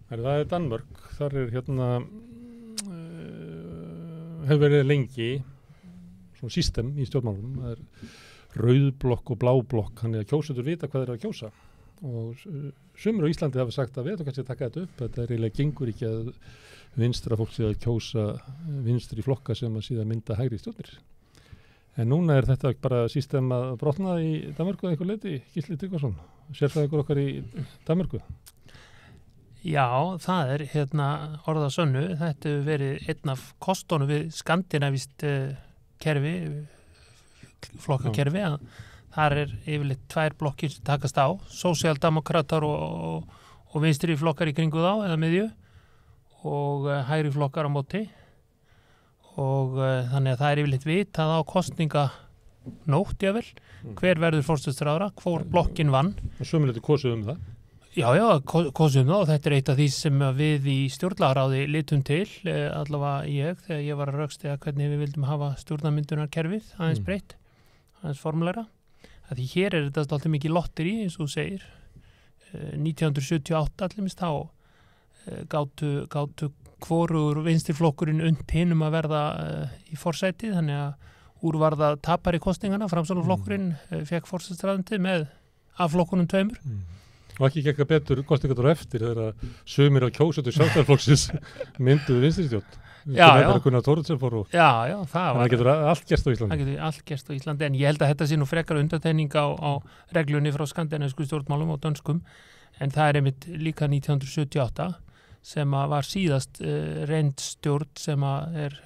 Það Danmörk, þar hefur verið lengi svona system í stjórnmálum, það rauðblokk og bláblokk, þannig að kjósendur vita hvað þeir að kjósa og sumir á Íslandi hafa sagt að við kannski að taka þetta upp, þetta eiginlega gengur ekki að vinstra fólk sé að kjósa vinstri flokka sem að síðan mynda hægri stjórnir. En núna þetta bara system að brotna í Danmörku eða eitthvað leyti, Gísli Tryggvason, sérfræðingur okkar í Danmörku. Já, það orða sönnu. Þetta hefur verið einn af kostunum við skandinavískt kerfi, flokkakerfi, að þar yfirleitt tvær blokkir sem takast á, sósíaldemókratar og vinstri flokkar í kringu þá eða miðju og hægri flokkar á móti og þannig að það yfirleitt vitað á kosninganótt jável, hver verður forsætisráðherra, hvor blokkin vann. Og sömuleiðis kosið það. Já, kosum það og þetta eitt af því sem við í stjórnlagaráði litum til, allavega þegar ég var að rökstyðja hvernig við vildum hafa stjórnarmyndunarkerfið aðeins breytt, aðeins formulegra. Því hér þetta alltaf mikið lotteri, eins og þú segir. 1978 allir mist þá gátu hvorugur vinstirflokkurinn hinum að verða í forsætið, þannig að úr varða tapari kosningana, framsóknarflokkurinn fekk forsætisráðandi með af flokkunum tveimur. Og ekki gekka betur kostingar á eftir þegar sumir á kjósendur Sjálfstæðisflokksins mynduðu vinstristjórn. Já, það getur allt gerst á Íslandi. Það getur allt gerst á Íslandi, en ég held að þetta sé nú frekar undantekning á reglunni frá skandinavísku stjórnmálum og dönskum, en það einmitt líka 1978 sem var síðast reynd stjórn sem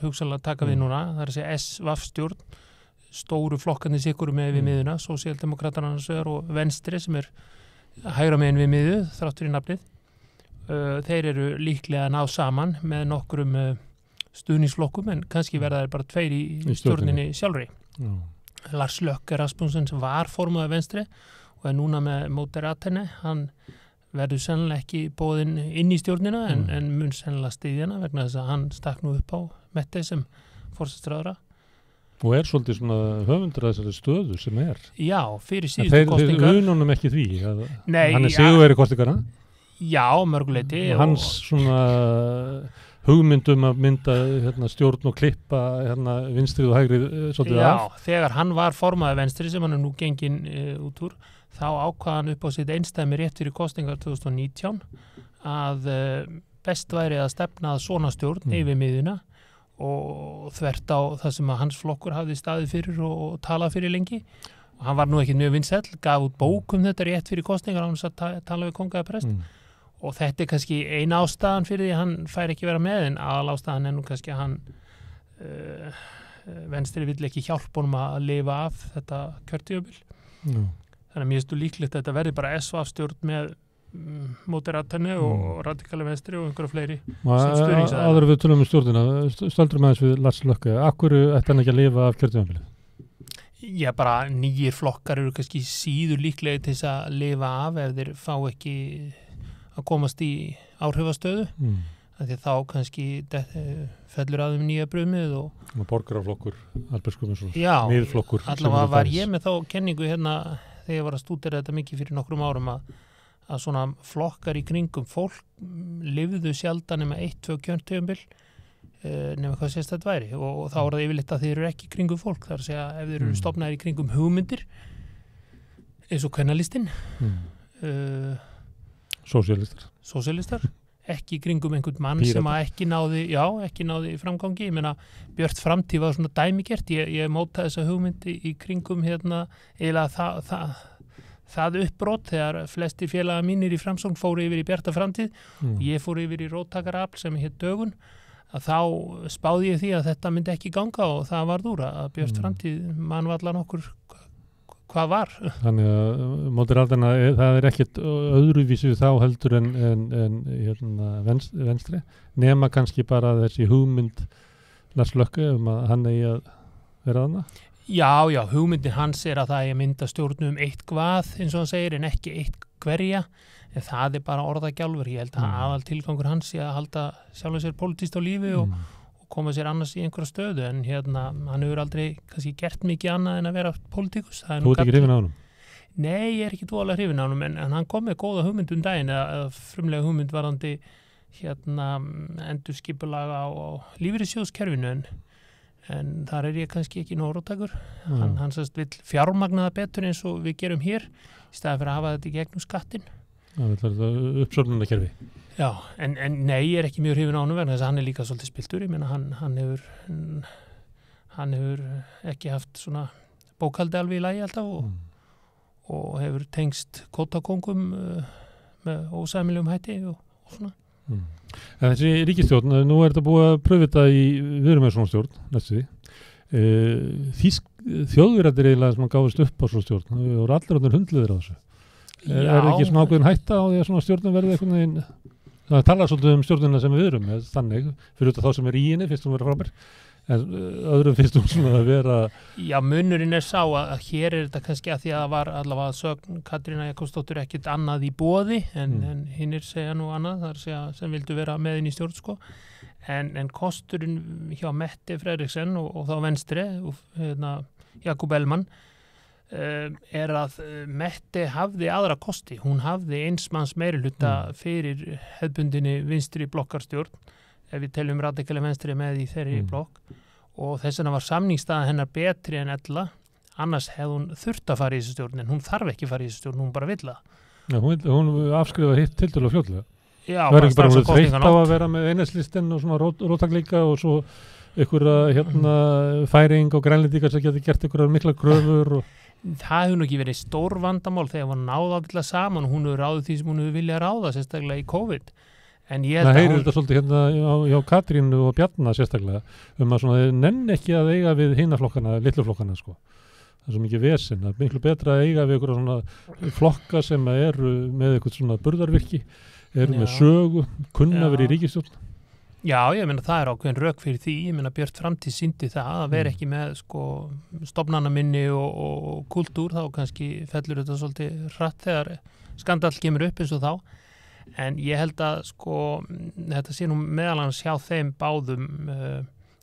hugsanlega taka við núna, það að segja SVF-stjórn, stóru flokkarnir sikkur með við miðuna, sósíaldemókratarna og venstri sem hægra megin við miðju, þráttur í nafnið. Þeir eru líklega að ná saman með nokkrum stuðningsflokkum, en kannski verða þeir bara tveir í stjórninni sjálfri. Lars Løkke Rasmussen sem var formaður venstri og núna með Moderaterna, hann verður sennilega ekki boðinn inn í stjórnina en mun sennilega styðjana vegna þess að hann stakk nú upp á Mette sem forsætisráðherra. Og svolítið svona höfundur að þessari stöðu sem Já, fyrir síðustu kosningar. Þeir ununum ekki því að Nei, hann sigurvegari kosningarna? Já, mörguleyti. Og hans svona hugmyndum að mynda stjórn og klippa vinstrið og hægrið svolítið af. Já, þegar hann var formaður venstri sem hann nú genginn út úr, þá ákvað hann upp á sitt einstæmi rétt fyrir kosningar 2019 að best væri að stefna að svona stjórn yfir miðjuna og þvert á það sem að hans flokkur hafði staðið fyrir og talað fyrir lengi. Og hann var nú ekki mjög vinsæll, gaf út bók þetta rétt fyrir kosningar án þess að tala við konunga eða prest. Og þetta kannski eina ástæðan fyrir því að hann fær ekki vera með, en aðal ástæðan nú kannski að hann venstri vill ekki hjálpa honum að lifa af þetta kjörtímabil. Þannig að mér finnst líklegt að þetta verði bara SVF-stjórn með Moderaterna og radikali venstri og einhverja fleiri sem stuðningsaðilar. Áður við tölum stjórnina, stöldrum aðeins við Lars Løkke. Akkur ætti hann ekki að lifa af kjörtímabilið? Já, bara nýjir flokkar eru kannski síður líklega til þess að lifa af ef þeir fá ekki að komast í áhrifastöðu. Því þá kannski fellur að nýja brumið og borgaraflokkur, Albertskumisson, miðflokkur. Allavega var ég með þá kenningu þegar ég var að stúdera þetta mikið fyrir nokkrum árum að svona flokkar í kringum fólk lifðu sjaldan nema 1-2 kjörtímabil nema hvað sést þetta væri og þá það yfirleitt að þeir eru ekki í kringum fólk, þar að segja ef þeir eru stofnaðir í kringum hugmyndir eins og kvennalistinn sósíalistar ekki í kringum einhvern mann Pírata. Sem ekki náði framgangi. Ég meina, Björt framtíð var svona dæmigert, ég mótaði þessa hugmyndi í kringum eiginlega það uppbrot þegar flestir félaga mínir í Framsókn fóru yfir í Bjarta framtíð og ég fór yfir í róttakarafl sem hét Dögun, að þá spáði ég því að þetta myndi ekki ganga og það varð úr að Björt framtíð mannvallan okkur hvað var. Þannig að Moderaterna, það ekkert öðruvísi þá heldur en venstri, nema kannski bara þessi hugmynd Lars Løkke að hann eigi að vera þarna? Já, hugmyndin hans að það eigi að mynda stjórnum eitt hvað, eins og hann segir, en ekki eitt hverja, en það bara orðagjálfur. Ég held að aðal tilgangur hans að halda sjálfur sér pólitískt á lífi og koma sér annars í einhverja stöðu, en hann hefur aldrei kannski gert mikið annað en að vera pólitíkus. Þú ert ekki hrifin á honum? Nei, ég ekki dvoðalega hrifin á honum, en hann kom með góða hugmynd daginn, eða frumlega hugmynd varðandi endurskipulaga á lífeyrissjóðskerfinu en þar ég kannski ekki nóg róttækur. Hann sérst vill fjármagnaða betur eins og við gerum hér í staðan fyrir að hafa þetta í gegnum skattin. Það er þetta uppsöfnunarkerfi. Já, en nei, ég ekki mjög hrifinn á honum vegna þess að hann líka svolítið spiltur. Ég meina, hann hefur ekki haft svona bókhaldi alveg í lagi alltaf og hefur tengst kvótakóngum með ósæmilegum hætti og svona. En þessi ríkisstjórn, nú þetta búið að pröfa þetta við erum með svona stjórn, næstu því. Þjóðverðir eiginlega sem gáðist upp á svona stjórn, það voru allir hundliðir á þessu. Er ekki svona ákveðin hætta á því að svona stjórnum verði einhvern veginn, það talar svolítið stjórnina sem við erum, þannig, fyrir út af þá sem í henni, finnst hún vera frábær, en öðrum finnst hún svona að vera... Já, munurinn sá að hér þetta kannski að því að það var allavega sögn Katrínar Jakobsdóttur ekkert annað í boði, en hinnir segja nú annað, það segja sem vildu vera með inn í stjórn, sko. En kosturinn hjá Mette Frederiksen og þá venstri, Jakob Ellemann, að Mette hafði aðra kosti. Hún hafði einsmanns meirihluta fyrir hefðbundinni vinstri blokkarstjórn, ef við teljum radikali venstri með í þeirri blokk, og þess vegna var samningsstaða hennar betri en ella, annars hefði hún þurft að fara í þessu stjórn, en hún þarf ekki að fara í þessu stjórn, hún bara vill það. Já, hún afskrifa hitt tiltölulega fljótlega. Já, það er ekki bara þreytt á að vera með einhelslistinn og svona róttækleika og svo einhverja færing og grænlendingar sem getur gert einhverjar mikla kröfur og... Það hefur nú ekki verið stór vandamál þegar hún náði ágætlega saman og hún hefur ráðið því sem hún hefur viljað ráða, sérstaklega í COVID. En ég held það heyrir þetta svolítið hjá Katrínu og Bjarna sérstaklega, að svona nenn ekki að eiga við hinaflokkana, litluflokkana, sko. Það er svo mikið vesen, það er miklu betra að eiga við einhverja svona flokka sem eru með eitthvað svona burðarvirki, eru með sögu, kunna verið í ríkisstjórn. Já, ég meina það ákveðin rök fyrir því, ég meina Björt framtíð sýndi það að vera ekki með stofnanaminni og kultúr, þá kannski fellur þetta svolítið hratt þegar skandall kemur upp eins og þá, en ég held að þetta sé nú meðal annars hjá þeim báðum,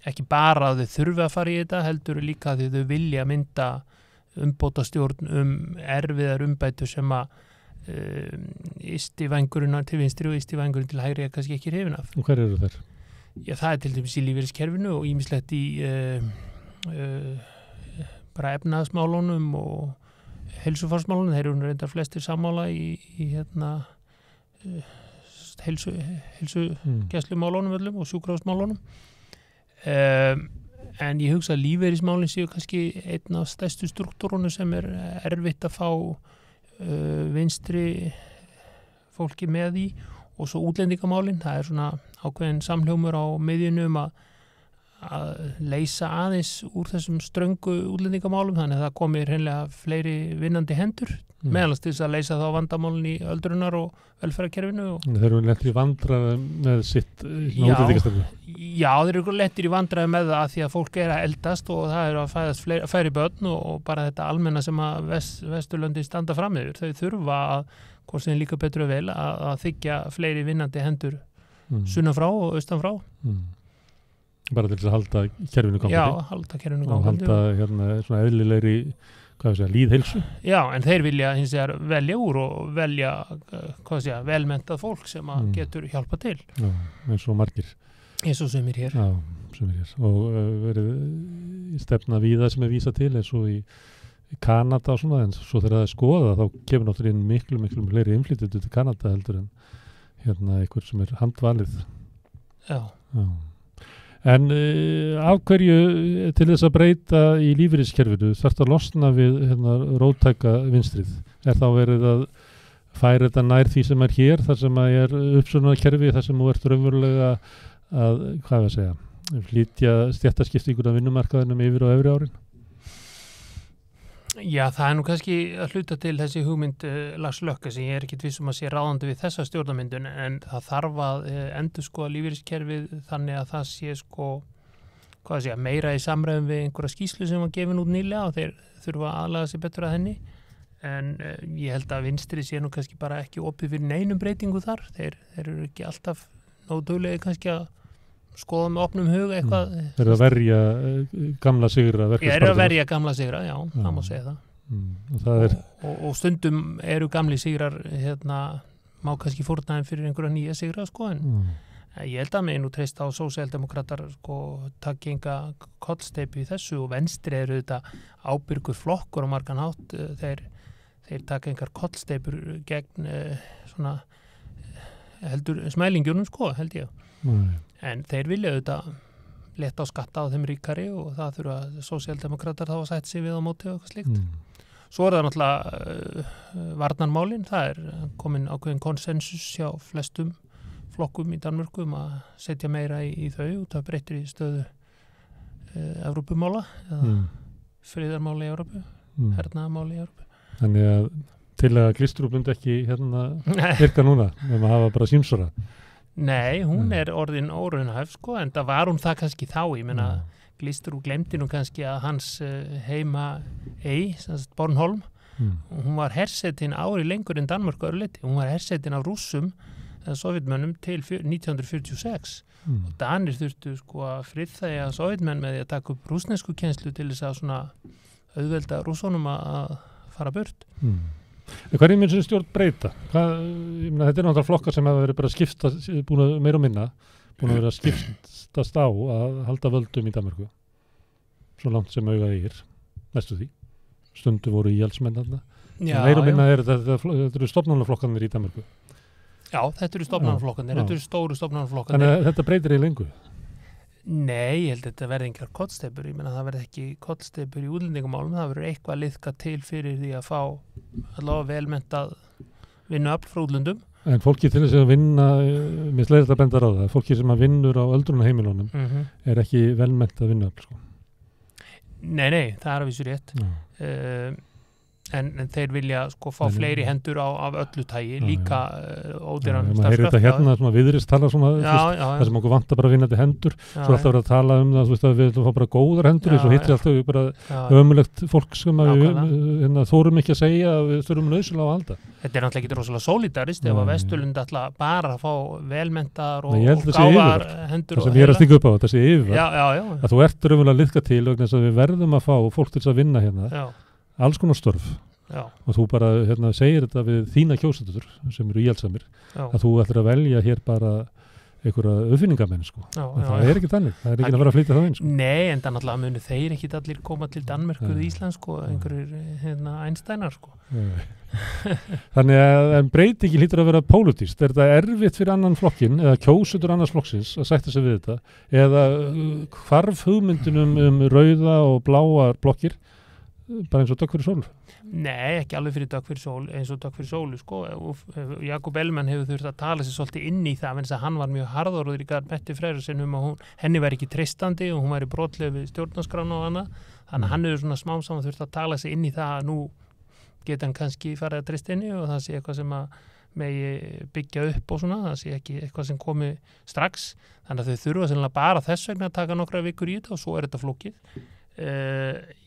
ekki bara að þau þurfi að fara í þetta, heldur líka að þau vilja mynda umbótastjórn erfiðar umbætur sem að ystivængurinn til vinstri og ystivængurinn til hægri kannski ekki hrifin af. Og hver eru þeir? Já, það til dæmis í lífeyriskerfinu og ýmislegt í bara efnahagsmálunum og heilsufarsmálunum. Þeir eru reyndar flestir sammála í heilsugæslumálunum öllum og sjúkrahúsmálunum. En ég hugsa að lífeyrismálin séu kannski einn af stærstu struktúrunum sem erfitt að fá vinstri fólki með í og svo útlendingamálin, það svona ákveðin samhljómur á miðjunum að leysa aðeins úr þessum ströngu útlendingamálum, þannig að það komi hreinlega fleiri vinnandi hendur meðalast til þess að leysa þá vandamálin í öldrunar og velferðarkerfinu. Þeir eru lentir í vandræði með sitt útlendingastöfnu. Já, þeir eru lentir í vandræði með það að því að fólk að eldast og það að fæðast færri börn og bara þetta almenna sem að Vesturlöndin standa fram yfir. Þau þurfa að, hvort sem líka betur og vel, að þykja fleiri vinnandi hendur sunnan frá og austan frá. Bara til þess að halda kerfinu gangandi. Já, halda kerfinu gangandi. Og halda svona eðlilegri líðheilsu. Já, en þeir vilja hins vegar velja úr og velja velmentað fólk sem að getur hjálpa til. Já, eins og margir. Eins og sumir hér. Já, sumir hér. Og verið stefna víða sem vísa til eins og í Kanada og svona, en svo þegar það skoða þá kemur náttúrulega inn miklu fleiri innflytjendur til Kanada heldur en einhver sem handvalið. Já. En af hverju til þess að breyta í lífeyriskerfinu þarf að losna við róttæka vinstrið? Er þá verið að færa þetta nær því sem hér, þar sem að uppsöfnunarkerfi, þar sem þú ert raunverulega að, flytja stéttaskiptingu af vinnumarkaðinum yfir og efri árin? Já, það nú kannski að hluta til þessi hugmynd Lars Løkke sem ég ekki vissum að sé ráðandi við þessa stjórnarmyndun, en það þarf að endurskoða lífeyriskerfið þannig að það sé meira í samræðum við einhverja skýrslu sem var gefin út nýlega og þeir þurfa að aðlaga sig betur að henni, en ég held að vinstri sé nú kannski bara ekki opið fyrir neinum breytingu þar, þeir eru ekki alltaf nógu duglegir kannski að skoða með opnum huga eitthvað. Þeir eru að verja gamla sigra. Ég eru að verja gamla sigra, já, það má segja það. Og það og stundum eru gamli sigrar má kannski fórnaðin fyrir einhverja nýja sigra sko, en ég held að mig nú treyst á sósíaldemókratar sko takki enga kollsteypu í þessu og Venstri eru þetta ábyrgur flokkur á margan hátt, þeir taka engar kollsteypur gegn svona heldur smælingjunum sko, held ég. En þeir vilja auðvitað leta á skatta á þeim ríkari og það þurfa sósíaldemókratar þá að sætt sig við á móti og eitthvað slíkt. Svo það náttúrulega varnarmálin, það komin ákveðin konsensus hjá flestum flokkum í Danmörku að setja meira í þau og það breytir í stöðu Evrópumála eða friðarmála í Evrópu, hernaðarmála í Evrópu. Þannig að til að Glistrup ekki virka núna, við maður hafa bara símsvara. Nei, hún orðin óraunhæf sko, en það var hún það kannski þá, ég meina Glistrup glemdi nú kannski að hans heima Bornholm, hún var hersetin ári lengur en Danmörku öðruleyti, hún var hersetin af Rússum eða sovjetmönnum til 1946 og Danir þurftu sko að friðþægja sovjetmenn með því að taka upp rússnesku kennslu til þess að svona auðvelda rússónum að fara burt. Hvað er mér sem stjórn breyta? Þetta er náttúrulega flokkar sem hafa verið bara skiptast, búin að meira og minna, búin að vera skiptast á að halda völdum í Danmörku. Svo langt sem augað eigir, næstu því. Stundu voru íhaldsmenn þarna. Meira og minna þetta eru stofnanaflokkarnir í Danmörku. Já, þetta eru stofnanaflokkarnir, þetta eru stóru stofnanaflokkarnir. Þannig að þetta breytir í lengu? Nei, ég held að þetta verði engar kollsteypur, ég meina það verði ekki kollsteypur í útlendingamálum, það verður eitthvað liðka til fyrir því að fá allavega velmentað vinnuafl frá útlendum. En fólki til þess að vinna, mér slegir þetta bendar á það, fólki sem að vinnur á öldrunarheimilunum er ekki velmentað vinnuafl, sko? Nei, það er að vísu rétt. En þeir vilja sko fá fleiri hendur af öllu tægi, líka ódýran starfskraft. Maður heyrir þetta hérna, svona viðrist tala svona, það sem okkur vantar bara vinnandi hendur, svo alltaf verið að tala um það, þú veist að við viljum fá bara góðar hendur, svo hittir alltaf bara ömulegt fólk sem við þórum ekki að segja að við þurfum nauðsynlega á að halda. Þetta er náttúrulega ekki rosalega sólidarist ef að Vesturlund alltaf bara að fá velmenntar og gáðar hendur. Það sem ég er að stíka upp á, þetta sé yfirvart, að þú ert raunverulega að liðka til vegna þess að við verðum að fá fólk til að vinna hérna. Alls konar störf og þú bara segir þetta við þína kjósendur sem eru íhaldsamir að þú ætlir að velja hér bara einhverja uppfinningamenn sko. Það er ekki þannig, það er ekki að vera að flytja það inn sko. Nei, en það náttúrulega munu þeir ekki allir koma til Danmörku eða Ísland sko, einhverjir Einsteinar sko. Þannig að breytingin hlýtur að vera pólitískt. Er þetta erfitt fyrir annan flokkin eða kjósendur annars flokksins að sætta sig við þetta eða hvarf hugmyndunum rauða og bláa blokkir bara eins og Dögg fyrir sólu? Nei, ekki alveg fyrir Dögg fyrir sólu, eins og Dögg fyrir sólu sko. Jakob Ellemann hefur þurft að tala sér svolítið inn í það, en hann var mjög harðorður í garð Mette Frederiksen að henni væri ekki treystandi og hún væri brotleg við stjórnarskrána og annað, þannig að hann hefur svona smám saman þurft að tala sér inn í það að nú geta hann kannski farið að treysta inni og það sé eitthvað sem að megi byggja upp og svona, það sé ekki eitthvað sem komi strax, þannig að þau þurfa sennilega bara þess vegna að taka nokkra vikur í þetta og svo er þetta flókið.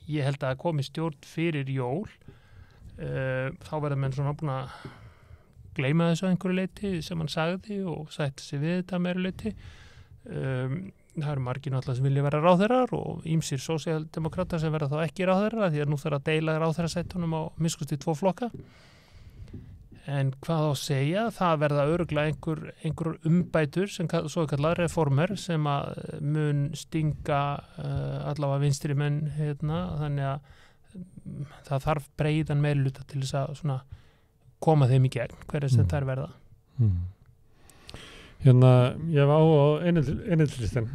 Ég held að komi stjórn fyrir jól þá verða menn svona búin að gleyma þessu einhverju leyti sem hann sagði og sætti sig við þetta meira leyti. Það eru margir náttúrulega sem vilja vera ráðherrar og ýmsir sósíaldemókratar sem verða þá ekki ráðherrar því að nú þarf að deila ráðherrasætunum á miskusti 2 flokka. En hvað á að segja, það verða örugglega einhver umbætur sem svo kallar reformer sem að mun stinga allavega vinstri menn þannig að það þarf breiðan meirihluta til þess að svona koma þeim í gegn, hverja sem þær verða. Ég var á einhildlistin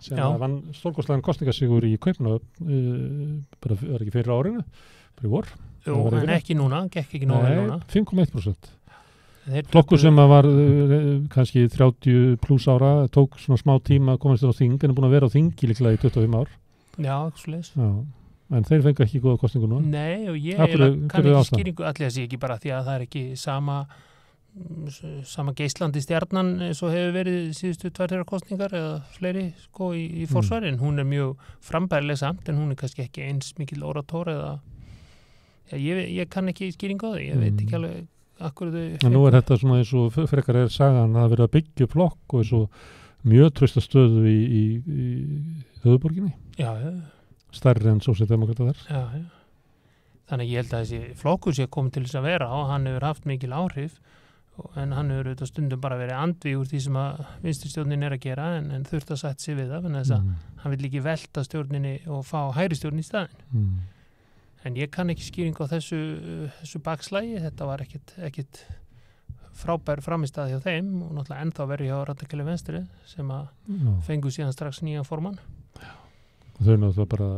sem vann stórkostlegan kosningasígur í Kaupmannahöfn bara var ekki fyrir árinu, bara í vor. Jú, en ekki núna, gekk ekki nógu núna. 5,1%. Flokkur sem var kannski 30 pluss ára, tók svona smá tíma að komast á þing, en er búin að vera á þingi líklega í 25 ár. Já, ekki svo leys. En þeir fengi ekki góða kosningu nú. Nei, og ég kann ekki skýringu, allir að sé ekki bara því að það er ekki sama geislandi stjarnan eins og hefur verið síðustu 2 kosningar eða fleiri sko í forsvari, en hún er mjög frambærileg samt, en hún er kannski ekki eins mikil oratór eða ég kann ekki skýringu á því, ég veit ekki alveg akkur þau... En nú er þetta svona eins og frekar sagan að vera að byggja flokk og eins og mjög trausta stöðu í höfuðborginni. Já. Stærri en sósíaldemókratar þar. Já. Þannig ég held að þessi flokkur sé komið til þess að vera og hann hefur haft mikil áhrif en hann hefur auðvitað stundum bara verið andvígur því sem að vinstristjórnin að gera en þurft að sætt sig við það, þess að hann vill ekki velta stjórninni og fá hægri stjórn í staðinn. En ég kann ekki skýring á þessu bakslægi, þetta var ekkit frábær framistæð hjá þeim og náttúrulega ennþá verið hjá radikali venstri sem að fengu síðan strax nýjan formann. Og þau náttúrulega bara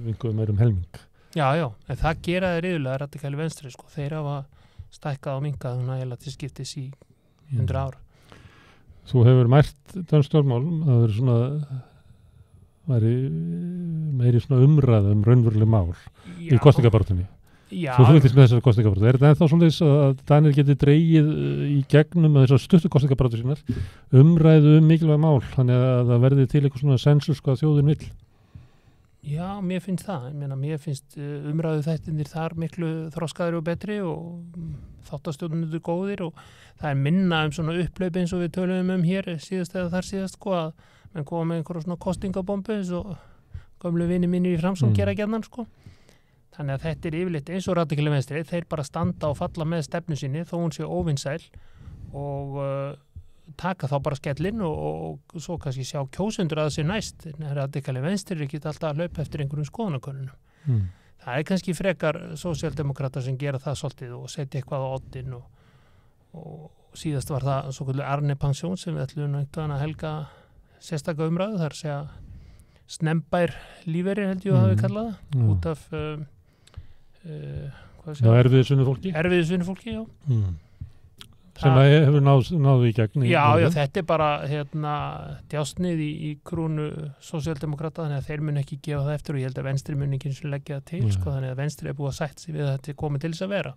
vinguðu meir helming. Já, en það gera þeir yfirlega radikali venstri, sko. Þeir hafa stækkað og minkað nægilega til skiptis í 100 ár. Þú hefur mært dönsk stjórnmál að vera svona meiri svona umræða raunveruleg mál í kosningabaráttunni. Já. Þú fylgist með þessari kosningabaráttu. Er þetta ennþá svoleiðis að Danir geti dregið í gegnum þessar stuttu kosningabaráttu sínar umræðu mikilvæg mál, þannig að það verði til eitthvað svona sensus hvað þjóðin vill? Já, mér finnst það. Mér finnst umræðu þættinir þar miklu þroskaðri og betri og þáttastjórnundur góðir og það minna svona upplaup eins og við töluðum hér síðast eða þar síðast, sko, að menn koma með einhverja svona kostingabombu eins og gömlu vini mínir í Framsókn gera gjarnan, sko. Þannig að þetta yfirleitt eins og radikali venstri, þeir bara standa og falla með stefnu sinni þó hún sé óvinsæl og taka þá bara skellinn og svo kannski sjá kjósendur að þessi næst. Radikali venstri er ekki alltaf að hlaupa eftir einhverjum skoðanakönnunum. Það er kannski frekar sósíaldemókratar sem gera það svolítið og setja eitthvað á oddinn og síðast var það svoköldu Arne Pensjón sem við ætlum einhvern að helga sérstaka umræðu, þar segja snembær lífeyrir held ég að hafi kallað það, út af erfiðisvinnu fólki, já. Sem að hefur náðu í gegn. Já, þetta er bara djásnið í krúnu sósíaldemókrata, þannig að þeir mun ekki gefa það eftir og ég held að venstri mun ekki leggja það til, sko, þannig að venstri er búið að sætt sig við að þetta er komið til þess að vera.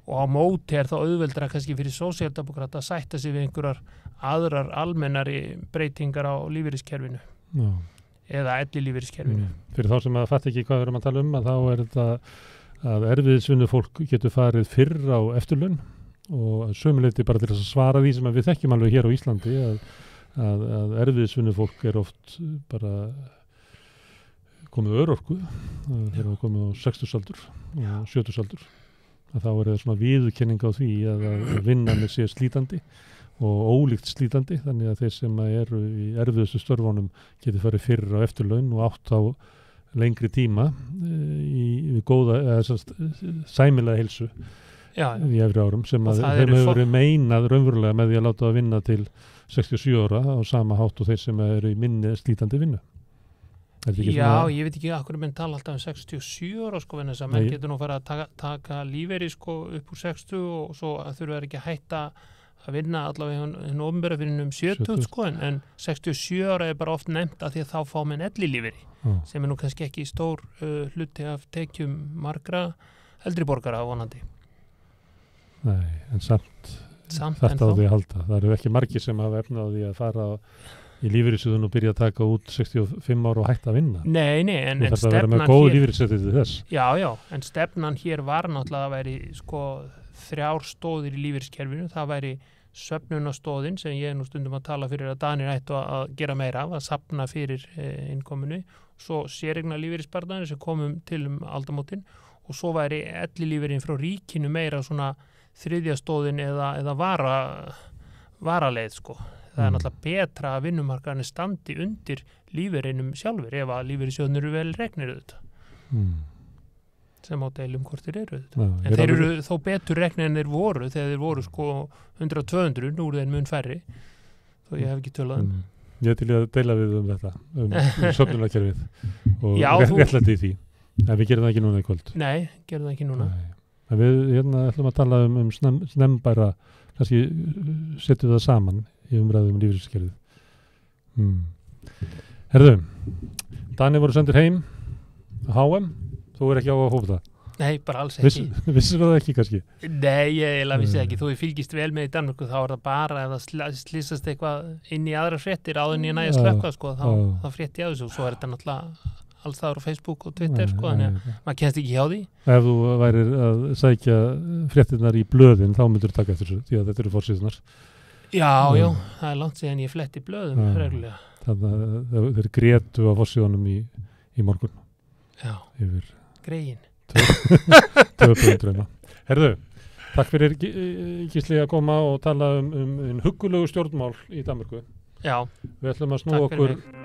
Og á móti er það auðveldra kannski fyrir sósíaldemókrata að sætta sig við einhverjar aðrar almennari breytingar á lífeyriskerfinu eða ellilífeyriskerfinu. Fyrir þá sem að fatta ekki hvað við erum að tala að þá er þetta að erfiðisvinnu fólk getur farið fyrr á eftirlaun og sömuleyti bara til þess að svara því sem við þekkjum alveg hér á Íslandi að erfiðisvinnu fólk er oft bara komið örorku þegar það komið á 60-aldur og 70-aldur að þá er það svona viðurkenning á því að vinnan sé slítandi og ólíkt slítandi, þannig að þeir sem eru í erfiðustu störfunum getur farið fyrr á eftirlaun og átt á lengri tíma í góða sæmilega heilsu í efri árum sem að þeim hefur verið meinað raunverulega með því að láta að vinna til 67 ára á sama hátt og þeir sem eru í minni slítandi vinnu. Já, ég veit ekki akkur menn tala alltaf 67 ára, sko, en þess að menn getur nú fara að taka lífeyri, sko, upp úr 60 og svo þurfa þeir ekki að hætta að vinna allavega hinn opinbera fyrir 70, sko, en 67 ára er bara oft nefnt að því að þá fá menn ellilífeyri sem er nú kannski ekki stór hluti af tekjum margra eldri borgara vonandi. Nei, en samt þetta á því að halda. Það eru ekki margir sem hafa efna á því að fara í lífeyrissjóðun og byrja að taka út 65 ára og hætta að vinna. Nei, en stefnan hér... Það verður með góð lífeyrissjóðið til þess. Já, en stefnan hér var náttúrulega að væri, sko, 3 stóðir í lífeyriskerfinu. Það væri söfnunarstóðin sem ég er nú stundum að tala fyrir að Danir ættu að gera meira af, að safna fyrir innkominu. Svo séreigna lífeyrissparnaðir sem komum til aldamótin og svo væri ellilífeyrin frá ríkinu meira svona þriðja stóðin eða varaleið, sko. Það er náttúrulega betra að vinnumarkaðarnir standi undir lífeyrinum sjálfur ef að lífeyrissjóðnir eru vel reknir auðvitað. Sem á deilum hvort þeir eru auðvitað. En þeir eru þó betur reknir en þeir voru þegar þeir voru, sko, 100-200, nú eru þeir mun færri, þó ég hef ekki tölað um. Ég til að deila við þetta, söfnunarkerfið og réttlæti í því. En við gerum það ekki núna í kvöld. Nei, gerum það ekki núna. En við ætlum að tala um snembæra, kannski setjum það saman í umræðum lífeyriskerfið. Herðu, Danir voru sendir heim á HM, þú er ekki á að hópa það? Nei, bara alls ekki. Vissir það ekki kannski? Nei, ég vissi það ekki. Þó ég fylgist vel með í Danmörku, þá er það bara ef það slýsast eitthvað inn í aðra fréttir áður en ég næði að slökkva, sko, þá frétti ég á þessu og svo er þetta náttúrulega alls þar á Facebook og Twitter, sko, þannig að maður kennst ekki hjá því. Ef þú værir að sækja fréttirnar í blöðin, þá myndur þú taka eftir þessu, því að þetta eru forsíðunar. Já, það er langt síðan ég fletti blöðum reglulega. Þannig að þeir grétu á forsíðunum í morgun. Já, greiðin. 200. Herðu, Takk fyrir Gísli að koma og tala um huggulegu stjórnmál í Danmörku. Já, Við ætlum að snúa takk fyrir okkur